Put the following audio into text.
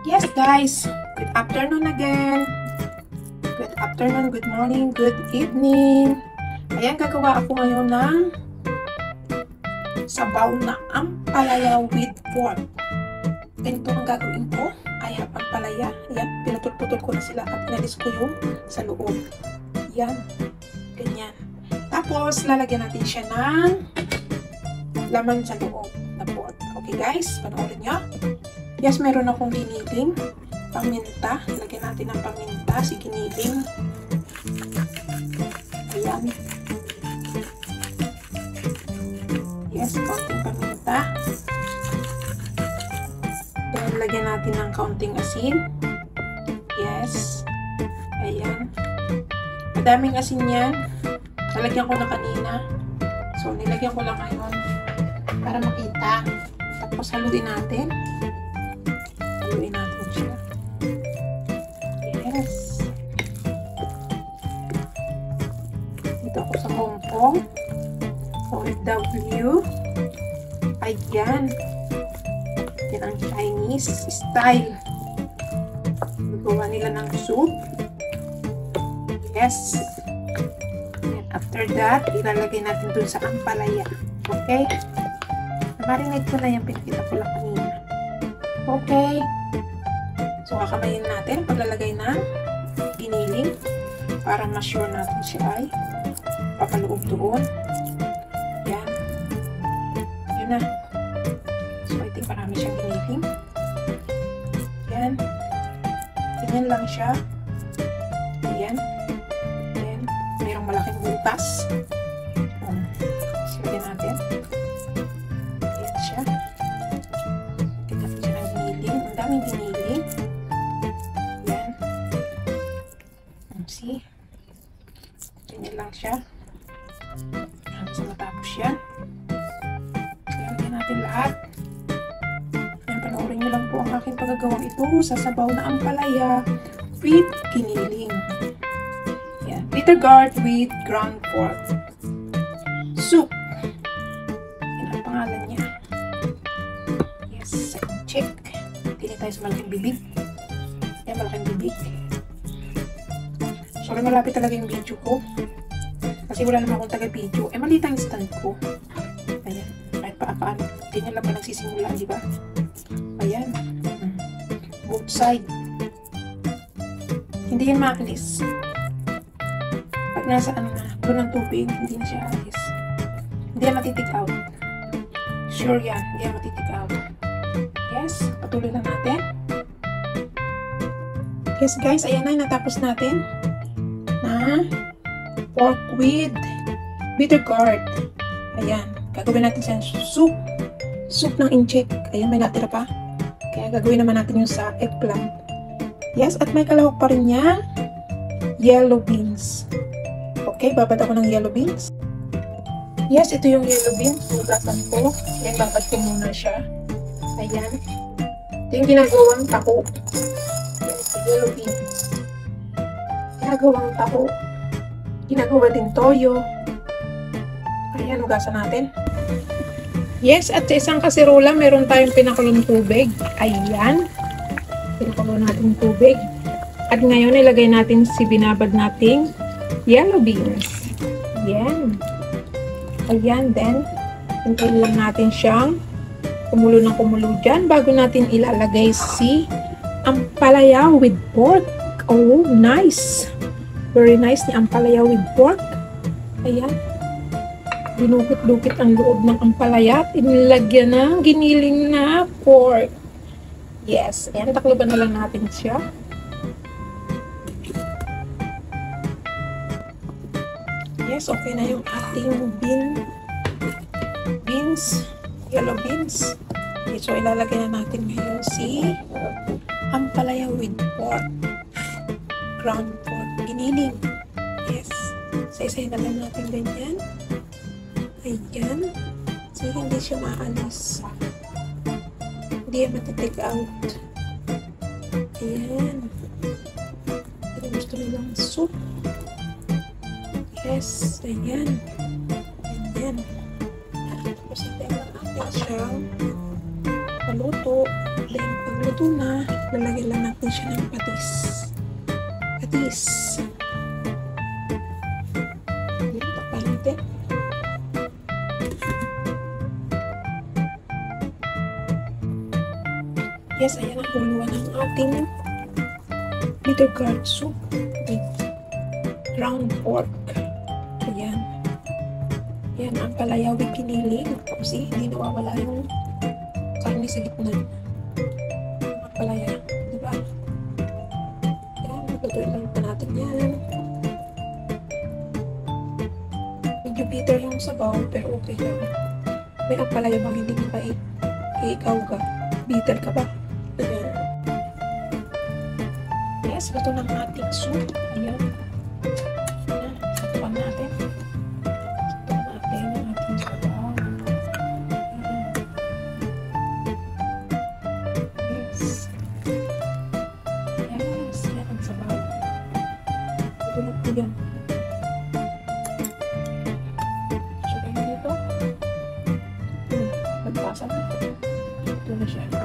Yes guys, good afternoon again. Good afternoon, good morning, good evening. Ayan, gagawa ako ngayon ng sabaw na ampalaya with pork. Ganito ang gagawin ko. I have ampalaya. Ayan, pinutol-putol ko na sila at inalis ko yung sa loob. Ayan, ganyan. Tapos, lalagyan natin siya ng laman sa loob na pork. Okay guys, panoorin nyo. Yes, meron akong giniling, paminta. Lagyan natin ng paminta, si giniling. Ayan. Yes, kaunting paminta. Then, lagyan natin ng kaunting asin. Yes. Ayan. Madaming asin yan. Nalagyan ko na kanina. So, nilagyan ko lang ngayon para makita. Tapos, haluin natin. Haluin natin siya. Yes. Dito ako sa Hong Kong. OFW. Ayan. Yan ang Chinese style. Magawa nila ng soup. Yes. And after that, ilalagay natin dun sa ampalaya. Okay? Marinate ko na yung pinakita ko lang kanina. Okay. So, kakamayin natin paglalagay ng giniling para ma-sure natin siya ay papaloob doon. Yan. Yun na. So, I think marami siyang giniling. Yan. Ganyan lang siya. Ayan. Then, mayroong malaking butas. Silagyan natin. Ayan siya. Daming giniling. Yan. See? Ganyan lang siya. Hanggang sa matapos yan. Lagyan natin lahat. Yan, panoorin nyo lang po ang aking paggagawang ito sa sabaw na ampalaya with giniling. Yan. Bitter gourd with ground pork. Soup. Yan ang pangalan niya. Yes. Check. Hindi tayo sa malaking bibig. Yan, malaking bibig. Sorry, malapit talaga yung video ko. Kasi wala naman akong taga-video. Eh, maliit ang stand ko. Ayan. Kahit paano. Ganyan lang ba nagsisimula, di ba? Ayan. Both side. Hindi yan maalis. Pag nasa ano na, doon ng tubig, hindi na siya alis. Hindi yan matitig out. Sure yan. Hindi yan matitig out. Yes, patuloy lang natin. Yes guys, ayan na, natapos natin na pork with bitter gourd. Ayan, gagawin natin siya soup. Soup ng incheck. Ayan, may natira pa. Kaya gagawin naman natin yung sa eggplant. Yes, at may kalahok pa rin niya yellow beans. Okay, babad ako ng yellow beans. Yes, ito yung yellow beans. Hugasan ko. Ayan, babad ko muna siya. Ayan. Ito yung ginagawang tako. Yellow beans. Ginagawang tako. Ginagawa din toyo. Ayan, hugasan natin. Yes, at sa isang kaserola, meron tayong pinakulong tubig. Ayan. Pinakulo natin tubig. At ngayon, ilagay natin si binabad nating yellow beans. Ayan. Ayan, then, hintayin lang natin siyang kumulo ng kumulo dyan bago natin ilalagay si ampalaya with pork. Oh, nice! Very nice ni ampalaya with pork. Ayan. Dinukit-dukit ang loob ng ampalaya at inilagyan ng giniling na pork. Yes. Ayan, takloban na lang natin siya. Yes, okay na yung ating beans. Yellow beans. Okay, so ilalagay na natin ngayon si ampalaya with pork. Ground pork. Giniling. Yes. So isahin na lang natin ganyan. Ayan. So hindi siya maalis. Hindi yan matitig out. Ayan. Pero gusto nilang soup. Yes. Ayan. Ayan. Tapos ito yung natin siyang paluto. Then, pagluto na, lalagyan lang natin siya ng patis. Patis. Takpan natin. Yes, ayan ang kuluan ng ating bitter gourd soup with ground pork. Ayan. Ayan ang palaya with kiniling. Kasi hindi nawawala yung karne sa gitna. Ang palaya. Diba? Ayan, maglutuin lang pa natin yan. Medyo bitter yung sabaw, pero okay lang. May ang palaya bang hindi ka pa ikaw ka? Bitter ka ba? Ayan. Yes, luto ng ating soup. Ayan. Ayan, sakpan natin. Sakpan natin ang ating sabaw. Ayan. Yes. Yes, yan ang sabaw. Tulog ko yan. So, kayo dito. Nagpasa na. Ito na siya.